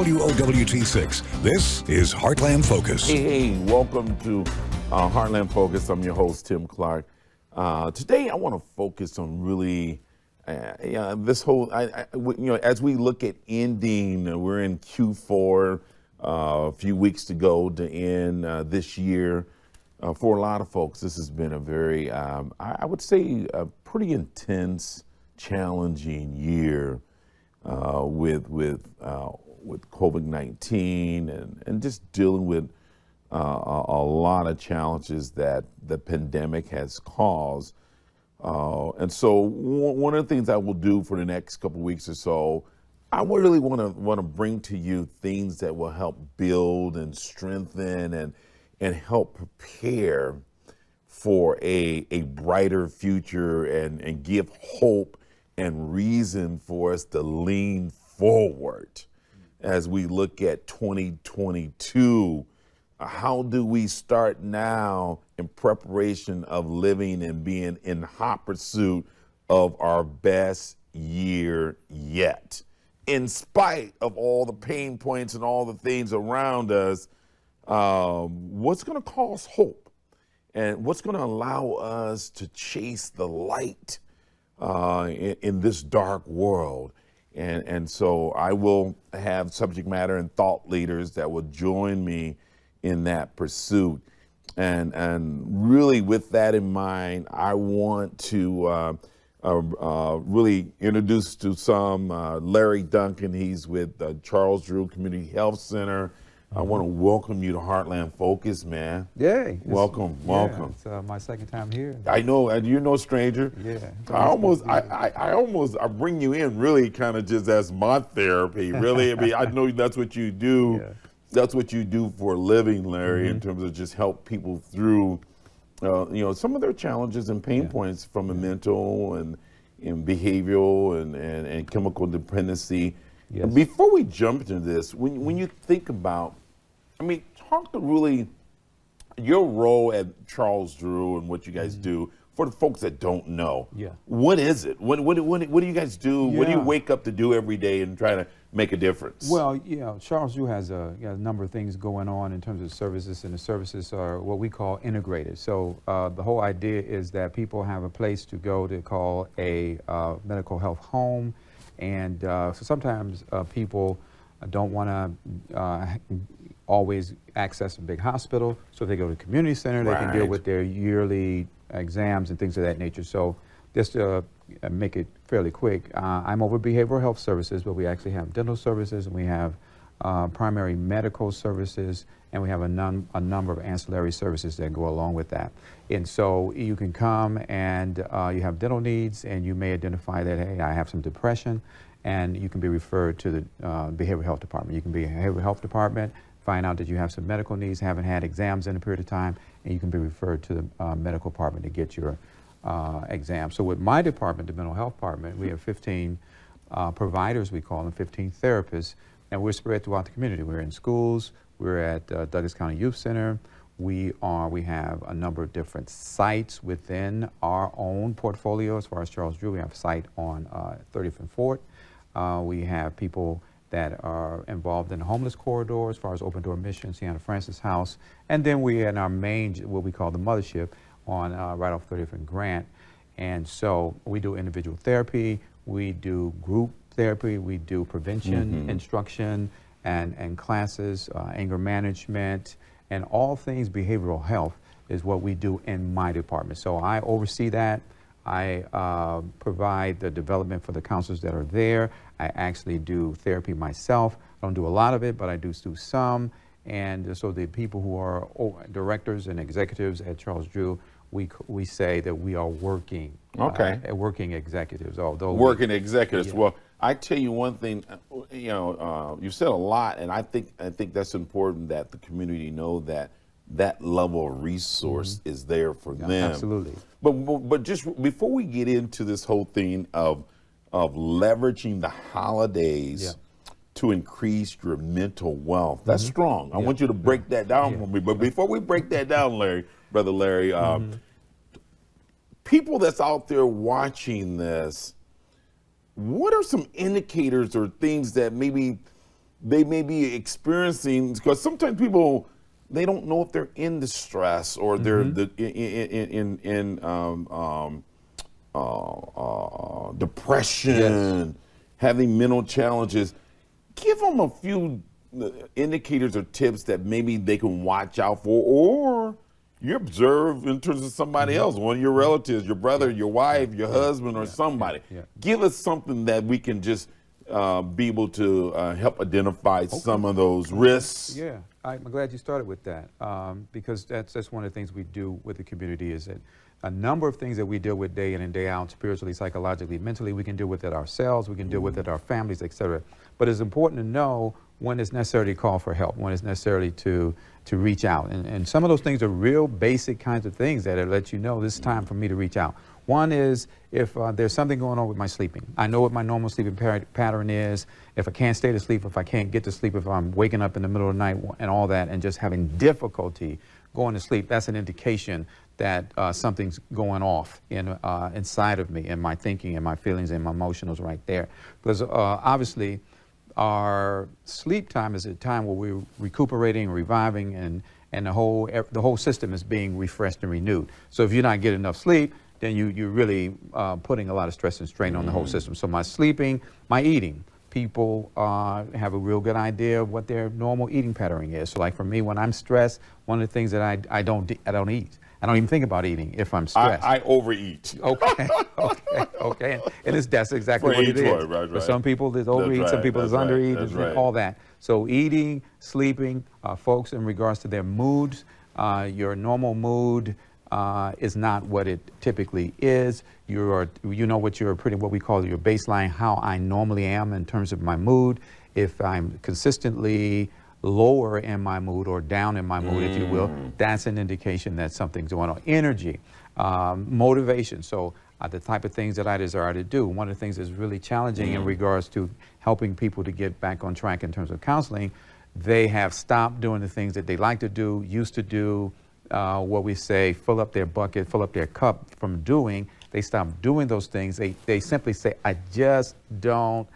WOWT6. This is Heartland Focus. Hey, welcome to Heartland Focus. I'm your host, Tim Clark. Today, I want to focus on really this whole, as we look at ending, we're in Q4, a few weeks to go to end this year. For a lot of folks, this has been a very, I would say, a pretty intense, challenging year with COVID-19 and just dealing with a lot of challenges that the pandemic has caused. And so one of the things I will do for the next couple of weeks or so, I really want to bring to you things that will help build and strengthen and help prepare for a brighter future and give hope and reason for us to lean forward as we look at 2022. How do we start now in preparation of living and being in hot pursuit of our best year yet? In spite of all the pain points and all the things around us, what's going to cause hope and what's going to allow us to chase the light in this dark world? And so I will have subject matter and thought leaders that will join me in that pursuit. And really with that in mind, I want to really introduce to some Larry Duncan. He's with Charles Drew Community Health Center. I want to welcome you to Heartland Focus, man. Yay. Welcome. It's my second time here. I know, and you're no stranger. Yeah. I bring you in really kind of just as my therapy, really. I mean, I know that's what you do. Yeah. That's what you do for a living, Larry, in terms of just help people through, some of their challenges and pain points from a mental and behavioral and chemical dependency. Yes. Before we jump into this, when you think about, talk to really your role at Charles Drew and what you guys do for the folks that don't know. Yeah. What is it? What do you guys do? What do you wake up to do every day and try to make a difference? Well, Charles Drew has a number of things going on in terms of services, and the services are what we call integrated. So the whole idea is that people have a place to go to call a medical health home. And so sometimes people don't want to always access a big hospital, so they go to the community center. They can deal with their yearly exams and things of that nature. So just to make it fairly quick, I'm over behavioral health services, but we actually have dental services, and we have primary medical services, and we have a number of ancillary services that go along with that. And so you can come and you have dental needs, and you may identify that, hey, I have some depression, and you can be referred to the behavioral health department. You can be in the behavioral health department, find out that you have some medical needs, haven't had exams in a period of time, and you can be referred to the medical department to get your exam. So with my department, the mental health department, we have 15 providers, we call them 15 therapists, and we're spread throughout the community. We're in schools, we're at Douglas County Youth Center, we have a number of different sites within our own portfolio. As far as Charles Drew, we have a site on 30th and 4th. We have people that are involved in the homeless corridor as far as Open Door Mission, Sienna Francis House. And then we in our main, what we call the mothership, on right off 30th and Grant. And so we do individual therapy, we do group therapy, we do prevention, instruction, and classes, anger management, and all things behavioral health is what we do in my department. So I oversee that. I provide the development for the counselors that are there. I actually do therapy myself. I don't do a lot of it, but I do some. And so the people who are directors and executives at Charles Drew, we say that we are working. Working executives. Working executives. Yeah. Well, I tell you one thing. You've said a lot, and I think that's important that the community know that level of resource is there for them. Absolutely. But just before we get into this whole thing of leveraging the holidays to increase your mental wealth, that's strong. I want you to break that down for me. But before we break that down, Brother Larry, people that's out there watching this, what are some indicators or things that maybe they may be experiencing, because sometimes people, they don't know if they're in distress or they're depression, having mental challenges. Give them a few indicators or tips that maybe they can watch out for, or you observe in terms of somebody else, one of your relatives, your brother, your wife, your husband, or somebody. Give us something that we can just be able to help identify some of those risks. Yeah, I'm glad you started with that, because that's one of the things we do with the community, is that a number of things that we deal with day in and day out, spiritually, psychologically, mentally, we can deal with it ourselves, we can deal with it our families, etc. But it's important to know when it's necessary to call for help, when it's necessary to reach out. And some of those things are real basic kinds of things that let you know this is time for me to reach out. One is if there's something going on with my sleeping. I know what my normal sleeping pattern is. If I can't stay to sleep, if I can't get to sleep, if I'm waking up in the middle of the night and all that, and just having difficulty going to sleep, that's an indication that something's going off inside of me, in my thinking and my feelings and my emotionals right there. Because obviously our sleep time is a time where we're recuperating, reviving, and the whole system is being refreshed and renewed. So if you're not getting enough sleep, then you're really putting a lot of stress and strain on the whole system. So my sleeping, my eating. People have a real good idea of what their normal eating pattern is. So like for me, when I'm stressed, one of the things that I don't eat. I don't even think about eating if I'm stressed. I overeat. Okay. And that's exactly what it is. Right. For some people, there's overeat. Some people, there's undereat. All that. So eating, sleeping, folks, in regards to their moods, your normal mood is not what it typically is. You know what we call your baseline, how I normally am in terms of my mood. If I'm consistently lower in my mood or down in my mood, if you will, that's an indication that something's going on. Energy, motivation. So the type of things that I desire to do. One of the things that's really challenging in regards to helping people to get back on track in terms of counseling, they have stopped doing the things that they like to do, used to do, what we say, fill up their bucket, fill up their cup from doing. They stop doing those things. They simply say, I just don't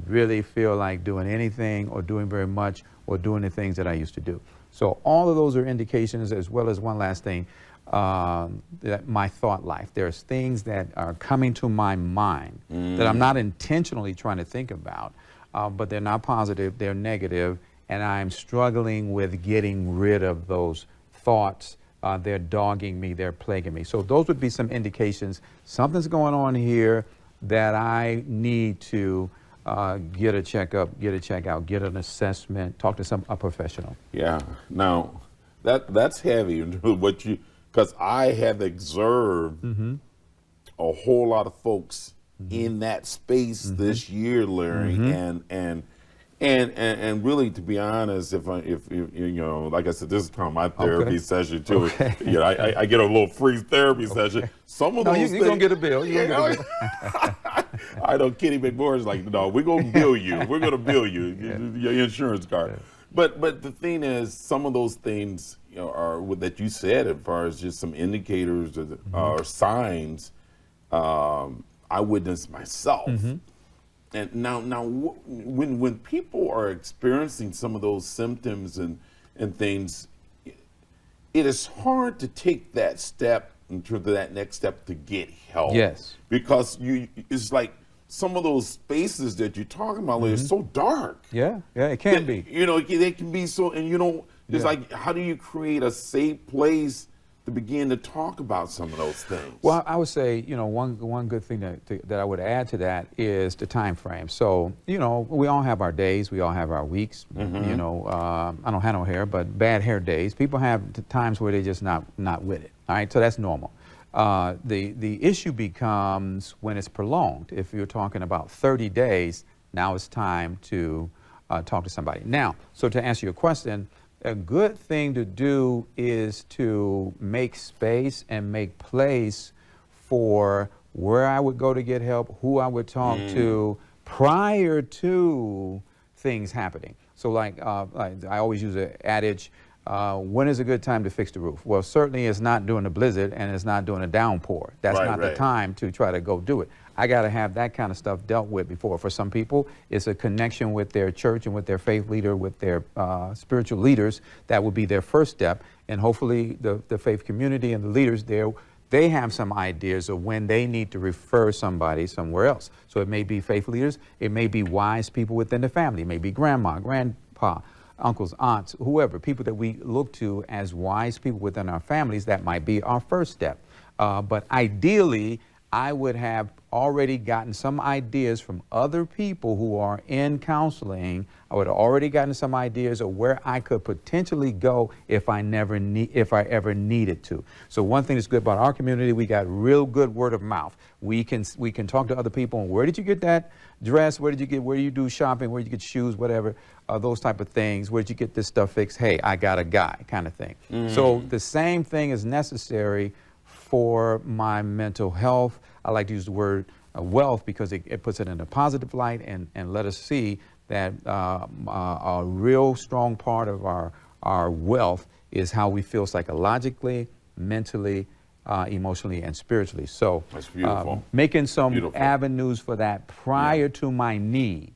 really feel like doing anything or doing very much or doing the things that I used to do. So all of those are indications, as well as one last thing, that my thought life. There's things that are coming to my mind that I'm not intentionally trying to think about, but they're not positive, they're negative, and I'm struggling with getting rid of those thoughts. They're dogging me, they're plaguing me. So those would be some indications. Something's going on here that I need to get a checkup, get a checkout, get an assessment, talk to a professional. Yeah. Now, that's heavy into what because I have observed a whole lot of folks in that space this year, Larry, and really, to be honest, if you know, like I said, this is kind of my therapy session too. You know, I get a little free therapy session. Some of those you're gonna get a bill. I know Kenny McMorris like, no, we're gonna bill you. We're gonna bill you your insurance card. But the thing is, some of those things, you know, are that you said, as far as just some indicators or signs. I witnessed myself. And now, when people are experiencing some of those symptoms and things, it is hard to take that step into that next step to get help. Yes. Because it's like some of those spaces that you're talking about are so dark. Yeah, it can be. You know, they can be so, and you know, it's like, how do you create a safe place to begin to talk about some of those things? Well, I would say, you know, one good thing that I would add to that is the time frame. So, you know, we all have our days, we all have our weeks. You know, I don't have no hair, but bad hair days. People have times where they're just not with it. All right, so that's normal. The issue becomes when it's prolonged. If you're talking about 30 days, now it's time to talk to somebody. Now, so to answer your question, a good thing to do is to make space and make place for where I would go to get help, who I would talk to prior to things happening. So like I always use an adage, when is a good time to fix the roof? Well, certainly it's not during a blizzard and it's not during a downpour. That's not the time to try to go do it. I got to have that kind of stuff dealt with before. For some people, it's a connection with their church and with their faith leader, with their spiritual leaders. That would be their first step. And hopefully the faith community and the leaders there, they have some ideas of when they need to refer somebody somewhere else. So it may be faith leaders, it may be wise people within the family, it may be grandma, grandpa, uncles, aunts, whoever, people that we look to as wise people within our families. That might be our first step. But ideally, I would have already gotten some ideas from other people who are in counseling. I would have already gotten some ideas of where I could potentially go if I ever needed to. So one thing that's good about our community, we got real good word of mouth. We can talk to other people. And where did you get that dress? Where do you do shopping? Where did you get shoes? Whatever, those type of things. Where did you get this stuff fixed? Hey, I got a guy, kind of thing. So the same thing is necessary for my mental health. I like to use the word wealth because it puts it in a positive light and let us see that a real strong part of our wealth is how we feel psychologically, mentally, emotionally, and spiritually. So that's beautiful. Making some avenues for that prior to my need.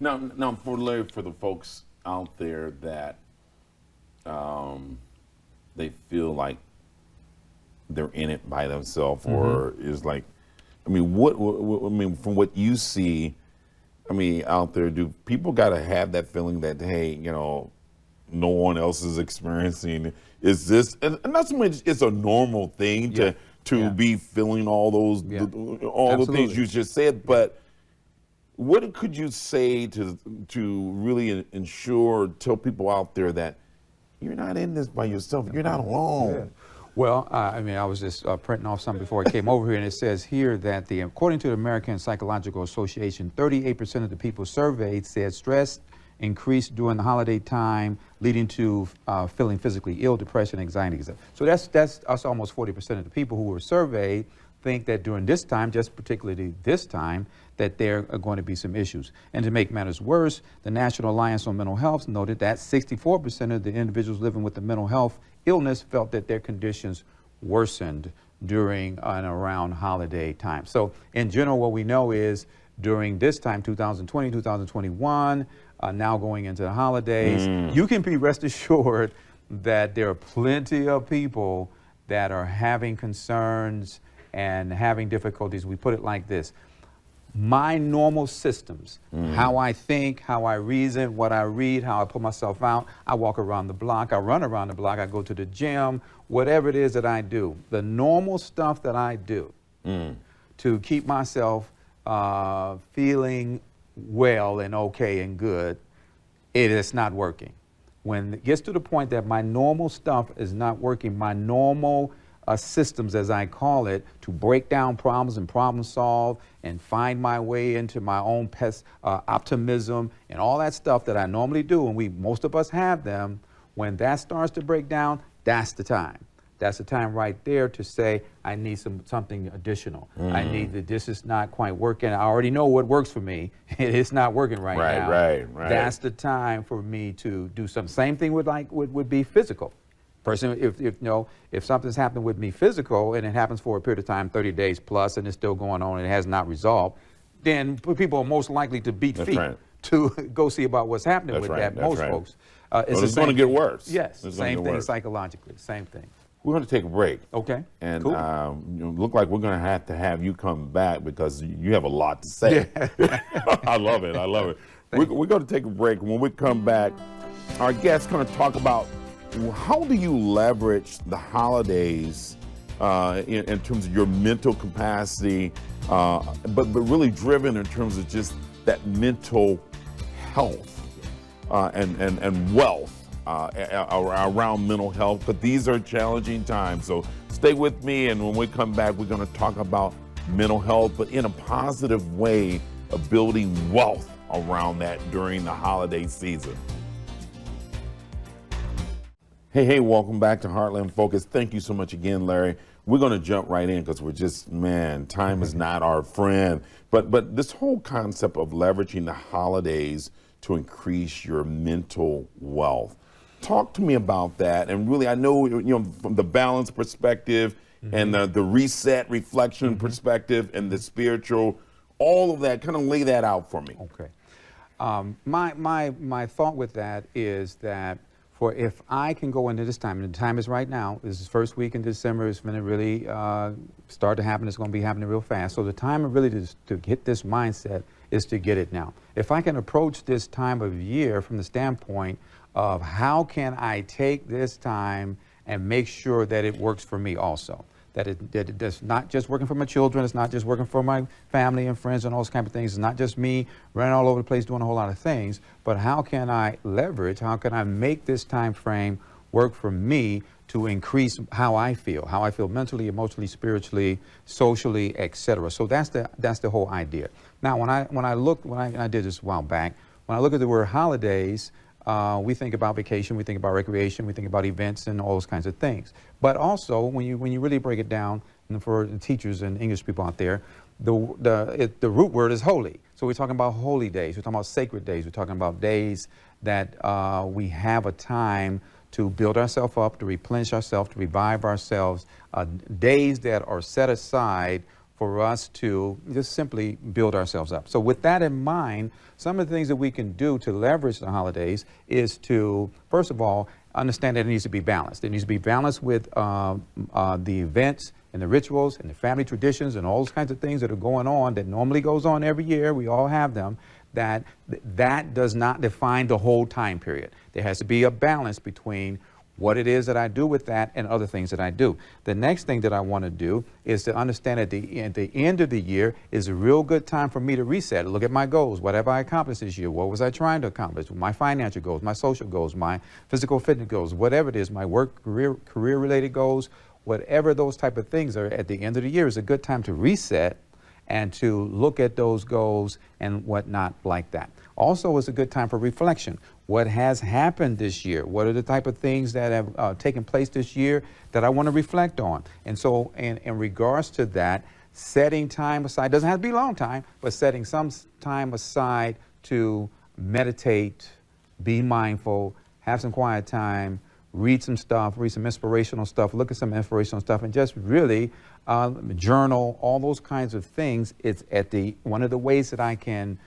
Now for the folks out there that they feel like they're in it by themselves, or is like, I mean, from what you see, I mean, out there, do people got to have that feeling that, hey, no one else is experiencing? Is this, and not so much it's a normal thing to be feeling all those, all the things you just said, but what could you say to really ensure, tell people out there that you're not in this by yourself, you're not alone? Well, I mean, I was just printing off something before I came over here, and it says here that according to the American Psychological Association, 38% of the people surveyed said stress increased during the holiday time, leading to feeling physically ill, depression, anxiety. So that's almost 40% of the people who were surveyed think that during this time, just particularly this time, that there are going to be some issues. And to make matters worse, the National Alliance on Mental Health noted that 64% of the individuals living with the mental health illness felt that their conditions worsened during and around holiday time. So in general, what we know is during this time, 2020, 2021, now going into the holidays, you can be rest assured that there are plenty of people that are having concerns and having difficulties. We put it like this: my normal systems, how I think, how I reason, what I read, how I put myself out, I walk around the block, I run around the block, I go to the gym, whatever it is that I do, the normal stuff that I do to keep myself feeling well and okay and good, it is not working. When it gets to the point that my normal stuff is not working, my normal systems, as I call it, to break down problems and problem solve and find my way into my own optimism and all that stuff that I normally do, and most of us have them, when that starts to break down, that's the time. That's the time right there to say, I need something additional. I need that. This is not quite working. I already know what works for me. It's not working right now. Right. That's the time for me to do something. Same thing would be physical. Person, if something's happened with me physical and it happens for a period of time, 30 days plus, and it's still going on and it has not resolved, then people are most likely to beat feet to go see about what's happening with that. Most folks. It's going to get worse. Yes, same thing psychologically, same thing. We're going to take a break. Okay. And cool. Look like we're going to have you come back because you have a lot to say. I love it. We're going to take a break. When we come back, our guest's going to talk about how do you leverage the holidays in terms of your mental capacity, but really driven in terms of just that mental health and wealth around mental health. But these are challenging times, so stay with me, and when we come back, we're going to talk about mental health, but in a positive way of building wealth around that during the holiday season. Hey, welcome back to Heartland Focus. Thank you so much again, Larry. We're going to jump right in because we're just, time is not our friend. But this whole concept of leveraging the holidays to increase your mental wealth. Talk to me about that. And really, I know, from the balance perspective, and the reset, reflection, perspective, and the spiritual, all of that. Kind of lay that out for me. Okay. My thought with that is that for if I can go into this time, and the time is right now, this is first week in December, it's going to really start to happen, it's going to be happening real fast. So the time really to hit this mindset is to get it now. If I can approach this time of year from the standpoint of how can I take this time and make sure that it works for me also. That it's not just working for my children, it's not just working for my family and friends and all those kind of things. It's not just me running all over the place doing a whole lot of things, but how can I leverage, how can I make this time frame work for me to increase how I feel mentally, emotionally, spiritually, socially, etc. So that's the whole idea. Now, when I did this a while back, when I look at the word holidays, we think about vacation, we think about recreation, we think about events and all those kinds of things. But also, when you really break it down, and for the teachers and English people out there, the root word is holy. So we're talking about holy days, we're talking about sacred days, we're talking about days that we have a time to build ourselves up, to replenish ourselves, to revive ourselves, days that are set aside for us to just simply build ourselves up. So with that in mind, some of the things that we can do to leverage the holidays is to, first of all, understand that it needs to be balanced. It needs to be balanced with the events and the rituals and the family traditions and all those kinds of things that are going on that normally goes on every year. We all have them. That does not define the whole time period. There has to be a balance between what it is that I do with that and other things that I do. The next thing that I want to do is to understand at the end of the year is a real good time for me to reset, look at my goals. What have I accomplished this year? What was I trying to accomplish? My financial goals, my social goals, my physical fitness goals, whatever it is, my work, career related goals, whatever those type of things are at the end of the year is a good time to reset and to look at those goals and whatnot like that. Also, it's a good time for reflection. What has happened this year? What are the type of things that have taken place this year that I want to reflect on? And so in regards to that, setting time aside, doesn't have to be a long time, but setting some time aside to meditate, be mindful, have some quiet time, read some stuff, read some inspirational stuff, look at some inspirational stuff, and just really journal, all those kinds of things. It's one of the ways that I can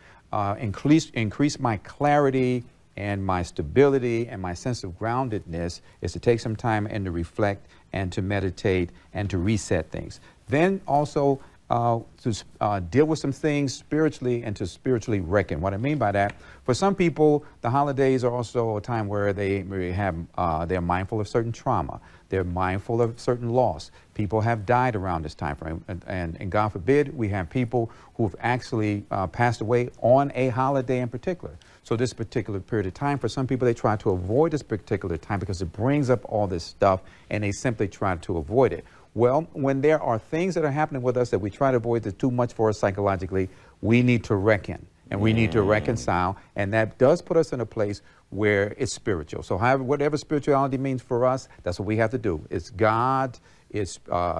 increase my clarity and my stability and my sense of groundedness is to take some time and to reflect and to meditate and to reset things. Then also to deal with some things spiritually and to spiritually reckon. What I mean by that, for some people, the holidays are also a time where they're mindful of certain trauma. They're mindful of certain loss. People have died around this time frame, and God forbid, we have people who've actually passed away on a holiday in particular. So this particular period of time, for some people, they try to avoid this particular time because it brings up all this stuff, and they simply try to avoid it. Well, when there are things that are happening with us that we try to avoid that's too much for us psychologically, we need to reckon and we need to reconcile, and that does put us in a place where it's spiritual. So whatever spirituality means for us, that's what we have to do. It's God, it's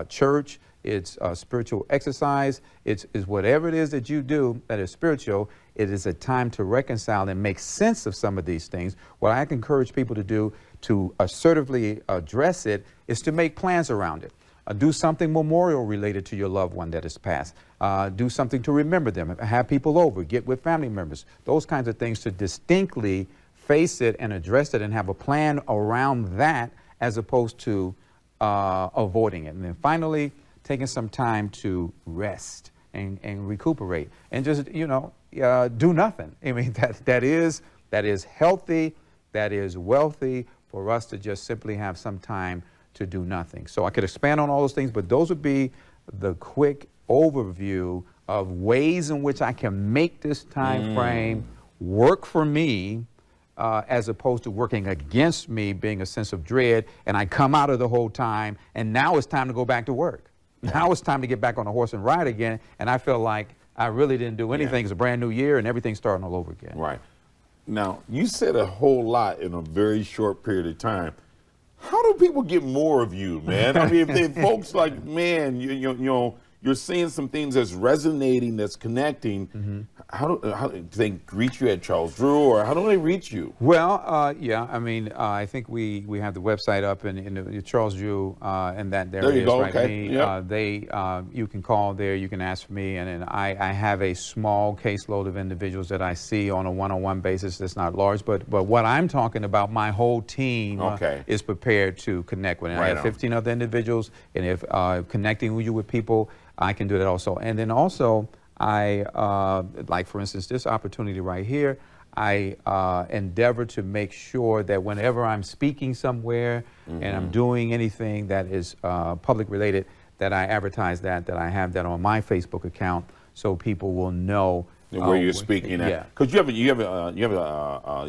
church, it's spiritual exercise, it's whatever it is that you do that is spiritual. It is a time to reconcile and make sense of some of these things. What I can encourage people to do to assertively address it is to make plans around it. Do something memorial related to your loved one that has passed. Do something to remember them. Have people over. Get with family members. Those kinds of things to distinctly face it and address it and have a plan around that as opposed to avoiding it. And then finally, taking some time to rest and recuperate and just, do nothing. I mean, that is healthy, that is wealthy for us to just simply have some time to do nothing. So I could expand on all those things, but those would be the quick overview of ways in which I can make this time frame work for me as opposed to working against me, being a sense of dread, and I come out of the whole time, and now it's time to go back to work. Now it's time to get back on the horse and ride again, and I feel like I really didn't do anything. It's a brand new year, and everything's starting all over again. Right. Now, you said a whole lot in a very short period of time. How do people get more of you, man? I mean, if folks like, man, you're seeing some things that's resonating, that's connecting. How do they reach you at Charles Drew, or how do they reach you? Well, yeah, I mean, I think we have the website up in the Charles Drew, and there it you is, go, right? okay, Me, yep. you can call there, you can ask for me, and then I have a small caseload of individuals that I see on a one-on-one basis. That's not large, but what I'm talking about, my whole team is prepared to connect with. And I have 15 other individuals, and if connecting you with people, I can do that also. And then also, like for instance, this opportunity right here, I endeavor to make sure that whenever I'm speaking somewhere and I'm doing anything that is public related, that I advertise that I have that on my Facebook account, so people will know where you're speaking at. Yeah, because you have a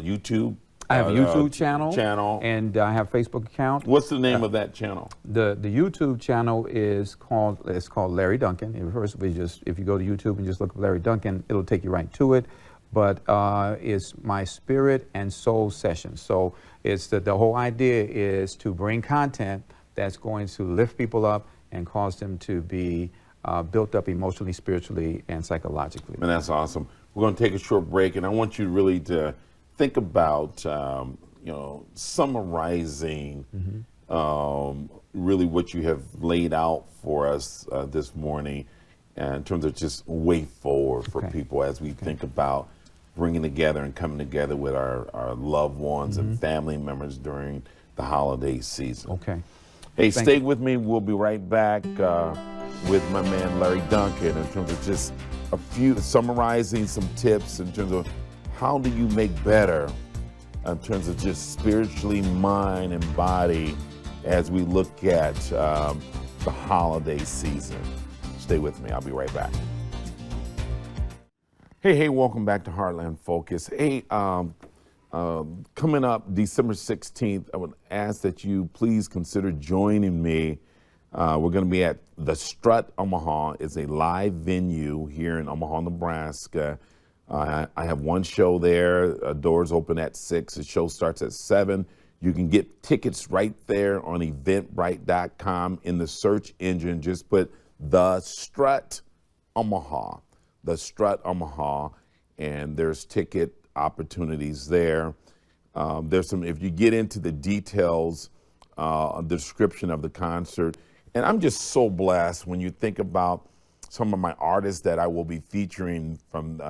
YouTube. I have a YouTube channel, and I have a Facebook account. What's the name of that channel? The YouTube channel is called Larry Duncan. First, if you go to YouTube and just look up Larry Duncan, it'll take you right to it. But it's my Spirit and Soul Sessions. So it's the whole idea is to bring content that's going to lift people up and cause them to be built up emotionally, spiritually, and psychologically. And that's awesome. We're going to take a short break, and I want you really to think about, summarizing really what you have laid out for us this morning in terms of just way forward for people as we think about bringing together and coming together with our loved ones and family members during the holiday season. Okay. Hey, stay with me. We'll be right back with my man Larry Duncan in terms of just summarizing some tips in terms of how do you make better in terms of just spiritually, mind, and body as we look at the holiday season. Stay with me. I'll be right back. Hey, welcome back to Heartland Focus. Hey, coming up December 16th, I would ask that you please consider joining me. We're going to be at The Strut, Omaha. It's a live venue here in Omaha, Nebraska. I have one show there. Doors open at 6. The show starts at 7. You can get tickets right there on eventbrite.com. In the search engine, just put The Strut Omaha. The Strut Omaha, and there's ticket opportunities there. There's some, if you get into the details, the description of the concert, and I'm just so blessed when you think about some of my artists that I will be featuring, from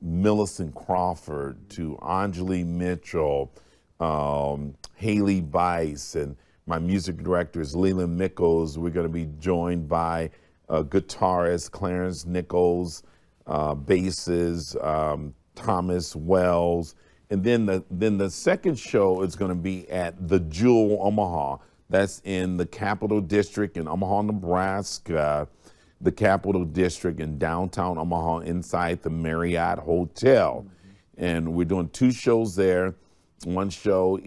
Millicent Crawford to Anjali Mitchell, Haley Bice, and my music director is Leland Mickles. We're going to be joined by guitarist Clarence Nichols, basses Thomas Wells, and then the second show is going to be at the Jewel Omaha. That's in the Capital District in Omaha, Nebraska. The Capital District in downtown Omaha, inside the Marriott Hotel, and we're doing 2 shows there. One show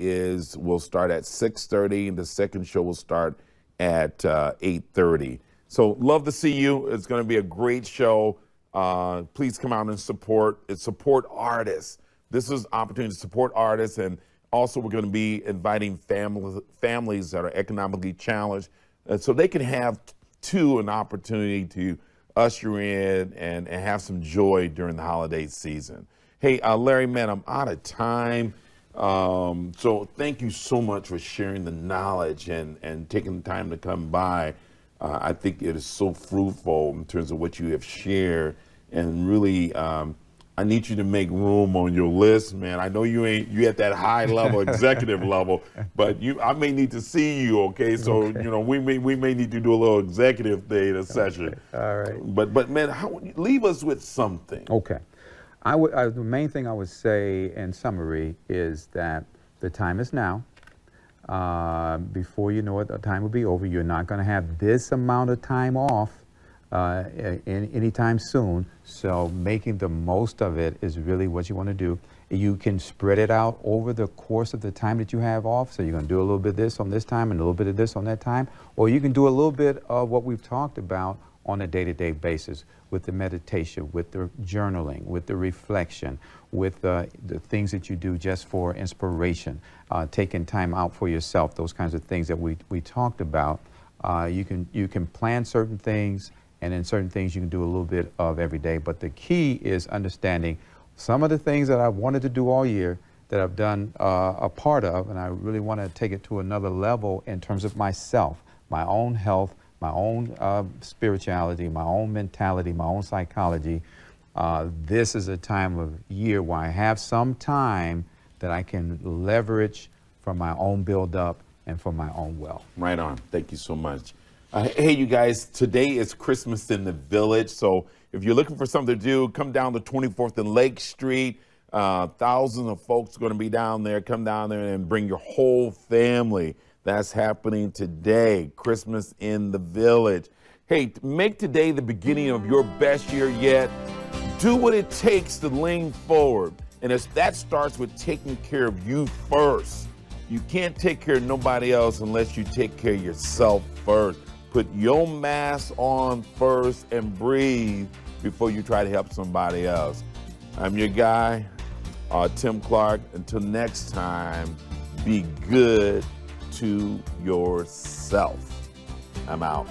will start at 6:30, and the second show will start at 8:30. So love to see you. It's going to be a great show. Please come out and support artists. This is an opportunity to support artists, and also we're going to be inviting families that are economically challenged, so they can have an opportunity to usher in and have some joy during the holiday season. Hey, Larry, man, I'm out of time. So thank you so much for sharing the knowledge and taking the time to come by. I think it is so fruitful in terms of what you have shared, and really, I need you to make room on your list, man. I know you at that high level, executive level, but I may need to see you, okay? So, we may need to do a little executive thing, a session. All right. But man, leave us with something. Okay. The main thing I would say in summary is that the time is now. Before you know it, the time will be over. You're not going to have this amount of time off anytime soon. So making the most of it is really what you want to do. You can spread it out over the course of the time that you have off. So you're going to do a little bit of this on this time and a little bit of this on that time. Or you can do a little bit of what we've talked about on a day-to-day basis, with the meditation, with the journaling, with the reflection, with the things that you do just for inspiration, taking time out for yourself, those kinds of things that we talked about. You can plan certain things and then certain things you can do a little bit of every day. But the key is understanding some of the things that I've wanted to do all year that I've done a part of, and I really want to take it to another level in terms of myself, my own health, my own spirituality, my own mentality, my own psychology. This is a time of year where I have some time that I can leverage for my own build-up and for my own wealth. Right on. Thank you so much. Hey, you guys, today is Christmas in the Village, so if you're looking for something to do, come down to 24th and Lake Street. Thousands of folks are going to be down there. Come down there and bring your whole family. That's happening today, Christmas in the Village. Hey, make today the beginning of your best year yet. Do what it takes to lean forward. And that starts with taking care of you first. You can't take care of nobody else unless you take care of yourself first. Put your mask on first and breathe before you try to help somebody else. I'm your guy, Tim Clark. Until next time, be good to yourself. I'm out.